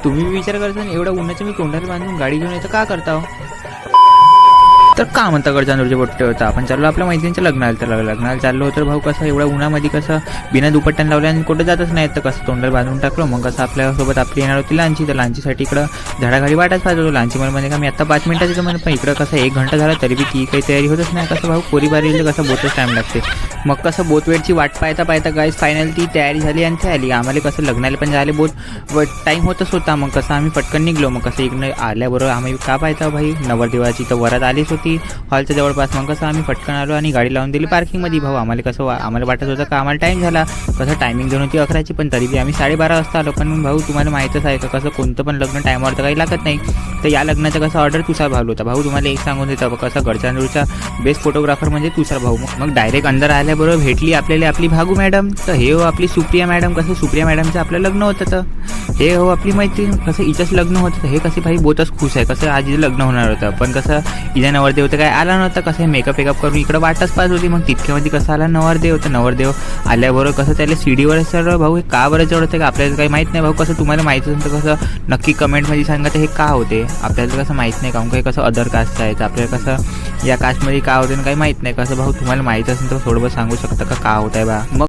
तुम्ही विचार करता एवढ्या उन्हाचं मी तोंडाला बांधून गाडी घेऊन येतं का करता हो? तर का म्हणता गडचांदूरचे बोट्टे होता आपण चाललो आपल्या मैत्रिणीच्या लग्नाला. तर लग्नाला चाललो होतं भाऊ. कसं एवढ्या उन्हामध्ये कसं बिना दुपट्ट्यानं लावल्या आणि कुठं जातच नाही. तर कसं तोंडाला बांधून टाकलं. मग कसं आपल्यासोबत आपली येणार होती लांची. तर लांचीसाठी इकडं झाडाखाली वाटाच पाहिजे होतो. लांची म्हणजे का मी आता 5 मिनिटाचं येतो म्हणून, पण इकडं कसं 1 घंटा झाला तरी बी ती काही तयारी होतच नाही. कसं भाऊ पोरी बारीला कसं बोतच टाईम लागते. मग कसं बोतवेटची वाट पाहता गाईस फायनल ती तयारी झाली आणि ती आली. आम्हाला कसं लग्नाला पण झाले बोत टाईम होतच होता. मग कसं आम्ही पटकन निघलो. मग कसं इकडं आल्याबरोबर आम्ही का पाहता भाई नवरदेवाची तर वरात आलीच होती हॉलच्या जवळपास. मग कसं आम्ही पटकन आलो आणि गाडी लावून दिली पार्किंगमध्ये. भाऊ आम्हाला कसं आम्हाला वाटत होतं का आम्हाला टाईम झाला. कसं टायमिंग देऊन होती 11ची, पण तरी बी आम्ही 12:30 वाजता आलो. पण भाऊ तुम्हाला माहीतच आहे का कसं कोणतं पण लग्न टायमावर तर काही लागत नाही. तर या लग्नाचा कसं ऑर्डर तुषार भाऊ होता. भाऊ तुम्हाला एक सांगून देतं कसं गडचांदूरचा बेस्ट फोटोग्राफर म्हणजे तुषार भाऊ. मग डायरेक्ट अंदर आल्याबरोबर भेटली आपल्याला आपली भागू मॅडम. तर हे हो आपली सुप्रिया मॅडम. कसं सुप्रिया मॅडमचं आपलं लग्न होतं. तर हे हो आपली मैत्रीण. कसं हिचंच लग्न होतं. तर हे कसे भाई बोतच खुश आहे. कसं आज लग्न होणार होतं, पण कसं हिचा नवरदेव तर काय आला नव्हता. कसं मेकअप करून इकडं वाटच पास होती. मग तितक्यामध्ये कसं आला नवरदेव. तर नवरदेव आल्याबरोबर कसं त्याला सीडीवर सर भाऊ हे का बरं चढवतं का आपल्याला काही माहीत नाही. भाऊ कसं तुम्हाला माहीत असेल तर कसं नक्की कमेंटमध्ये सांगा तर हे का होते. आपल्याला कसं माहीत नाही काहून काही कसं अदर कास्ट आहे. तर आपल्याला कसं या कास्टमध्ये का होते काही माहीत नाही. कसं भाऊ तुम्हाला माहीत असेल तर थोडं सांगू शकता का होत आहे बा. मग